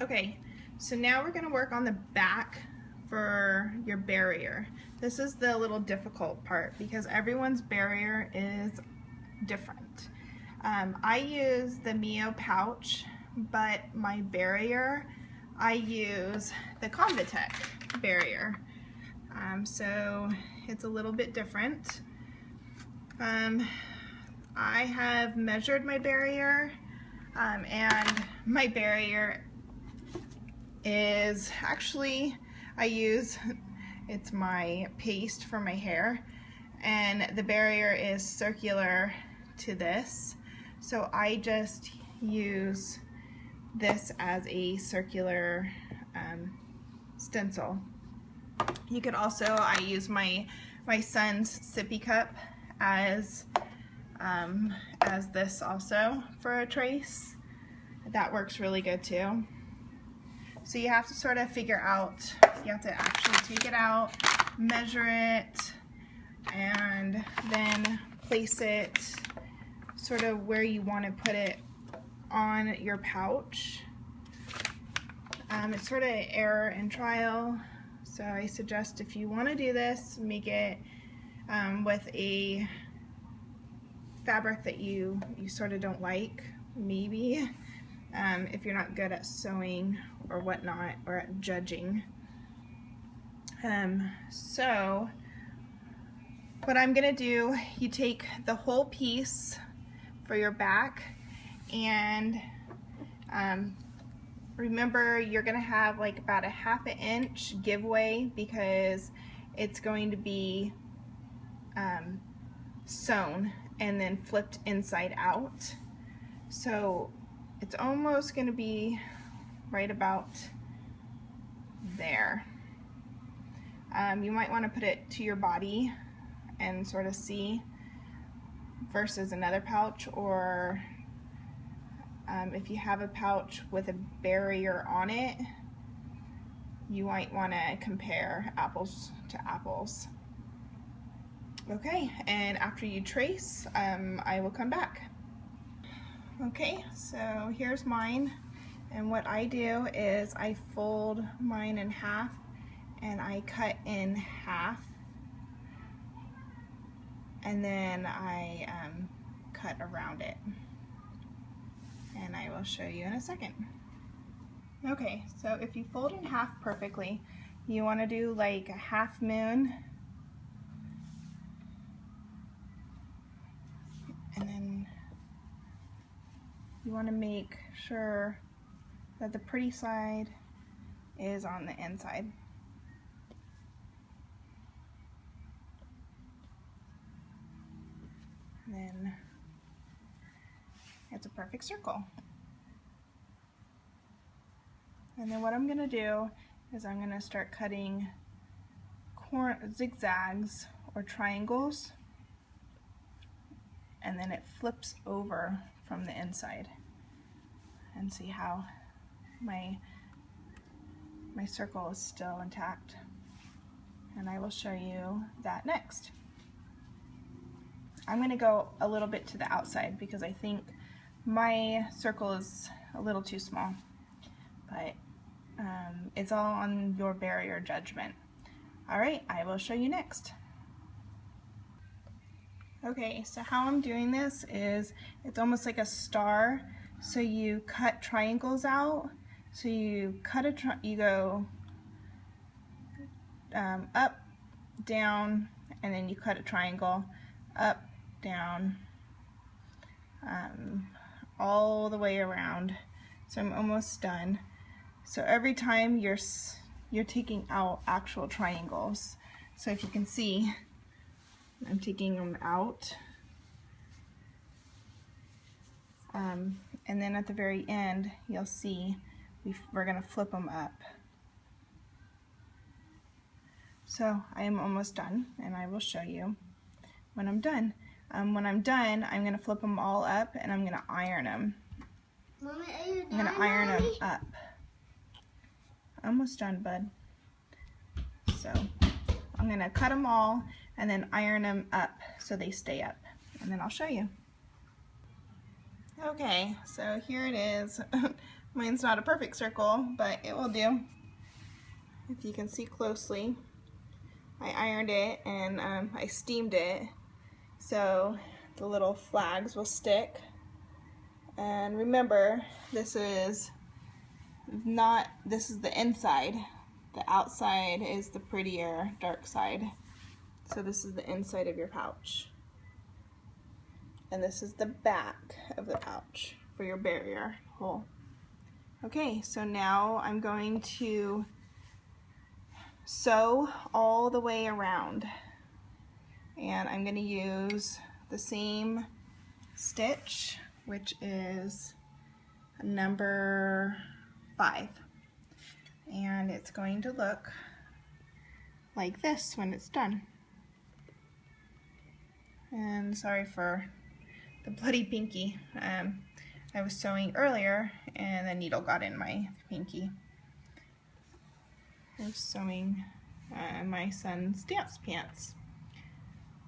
Okay, so now we're going to work on the back for your barrier. This is the little difficult part because everyone's barrier is different. I use the Ostomy Pouch, but my barrier, I use the Convatec barrier. So it's a little bit different. I have measured my barrier, and my barrier is actually, it's my paste for my hair, and the barrier is circular to this, so I just use this as a circular stencil. You could also, I use my son's sippy cup as this also for a trace. That works really good too. So you have to sort of figure out, you have to actually take it out, measure it, and then place it sort of where you want to put it on your pouch. It's sort of error and trial, so I suggest if you want to do this, make it with a fabric that you sort of don't like, maybe, if you're not good at sewing or whatnot, or at judging. So what I'm gonna do, you take the whole piece for your back, and remember you're gonna have like about a ½ inch giveaway because it's going to be sewn and then flipped inside out. So it's almost going to be right about there. You might want to put it to your body and sort of see versus another pouch, or if you have a pouch with a barrier on it, you might want to compare apples to apples. Okay, and after you trace, I will come back. Okay, so here's mine, and what I do is I fold mine in half and I cut in half, and then I cut around it, and I will show you in a second. Okay, so if you fold in half perfectly, you want to do like a half moon, and then you want to make sure that the pretty side is on the inside. And then it's a perfect circle. And then what I'm going to do is I'm going to start cutting zigzags or triangles, and then it flips over from the inside. And see how my circle is still intact. And I will show you that next. I'm going to go a little bit to the outside because I think my circle is a little too small, but it's all on your barrier judgment. Alright, I will show you next. Okay, so how I'm doing this is it's almost like a star. So you cut triangles out. So you cut you go up, down, and then you cut a triangle, up, down, all the way around. So I'm almost done. So every time you're taking out actual triangles. So if you can see, I'm taking them out. And then at the very end, you'll see we're going to flip them up. So I am almost done, and I will show you when I'm done. When I'm done, I'm going to flip them all up, and I'm going to iron them. Mommy, are you done? I'm going to iron them up. Almost done, bud. So I'm going to cut them all and then iron them up so they stay up, and then I'll show you. Okay, so here it is. Mine's not a perfect circle, but it will do. If you can see closely, I ironed it and I steamed it so the little flags will stick. And remember, this is the inside. The outside is the prettier dark side. So this is the inside of your pouch. And this is the back of the pouch for your barrier hole. Okay, so now I'm going to sew all the way around. And I'm going to use the same stitch, which is number 5. And it's going to look like this when it's done. And sorry for the bloody pinky. I was sewing earlier and the needle got in my pinky. I was sewing my son's dance pants.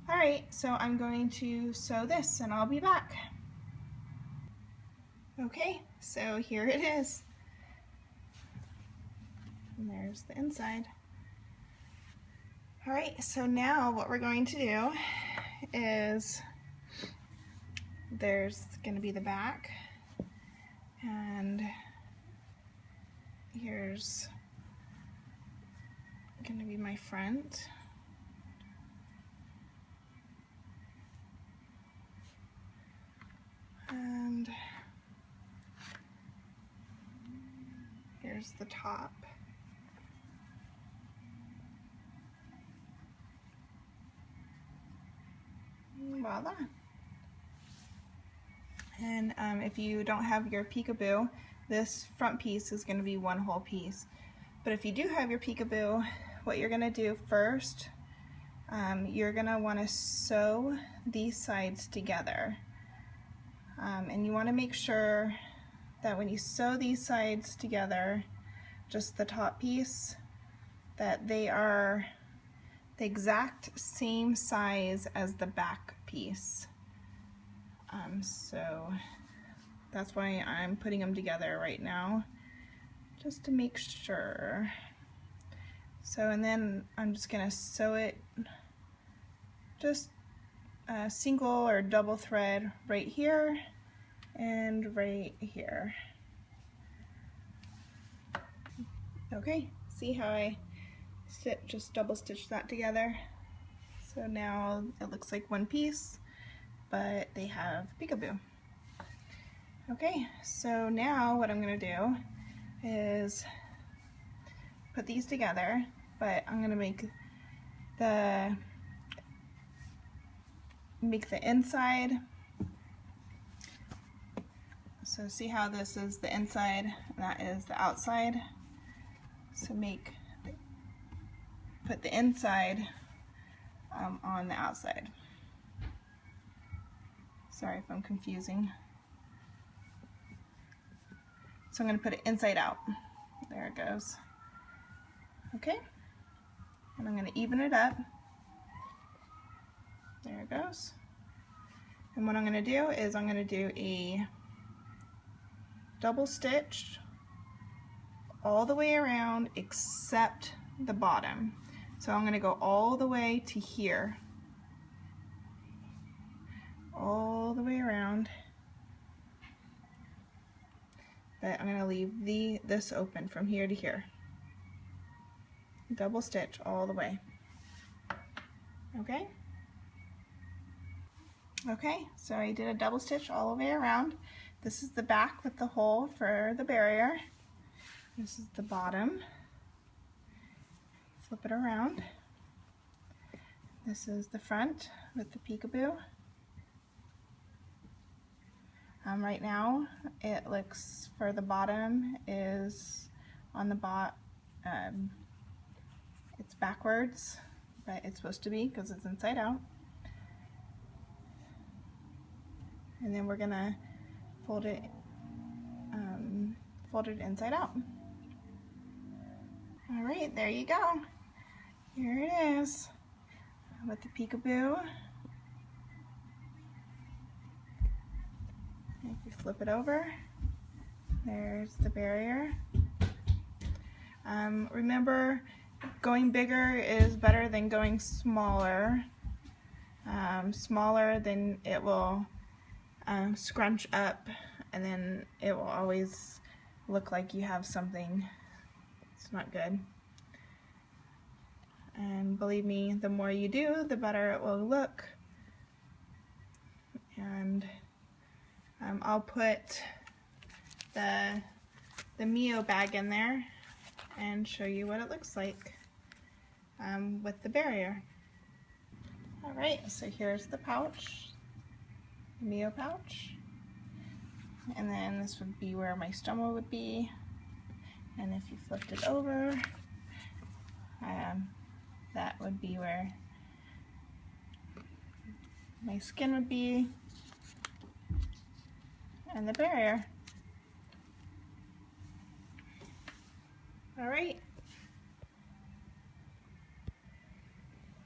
Alright, so I'm going to sew this and I'll be back. Okay, so here it is. And there's the inside. Alright, so now what we're going to do is there's going to be the back, and here's going to be my front. And here's the top. Voila. And if you don't have your Peekaboo, this front piece is going to be one whole piece. But if you do have your Peekaboo, what you're going to do first, you're going to want to sew these sides together. And you want to make sure that when you sew these sides together, just the top piece, that they are the exact same size as the back piece. So that's why I'm putting them together right now, just to make sure. So, and then I'm just gonna sew it just a single or double thread right here and right here. Okay, see how I just double stitch that together? So now it looks like one piece, but they have Peekaboo. Okay, so now what I'm gonna do is put these together, but I'm gonna make the inside. So see how this is the inside and that is the outside. So put the inside on the outside. Sorry if I'm confusing. So I'm going to put it inside out. There it goes. Okay. And I'm going to even it up. There it goes. And what I'm going to do is I'm going to do a double stitch all the way around except the bottom. So I'm going to go all the way to here. All the way around. But I'm going to leave this open from here to here. Double stitch all the way. Okay? Okay, so I did a double stitch all the way around. This is the back with the hole for the barrier. This is the bottom. Flip it around. This is the front with the Peekaboo. Right now, it looks for the bottom is on the it's backwards, but it's supposed to be because it's inside out. And then we're gonna fold it inside out. All right, there you go. Here it is with the Peekaboo. If you flip it over, There's the barrier. Remember, going bigger is better than going smaller. Smaller, then it will scrunch up, and then it will always look like you have something. It's not good. And believe me, the more you do, the better it will look. And I'll put the Mio bag in there and show you what it looks like with the barrier. Alright, so here's the pouch, the Mio pouch. And then this would be where my stoma would be. And if you flipped it over, that would be where my skin would be, and the barrier. All right.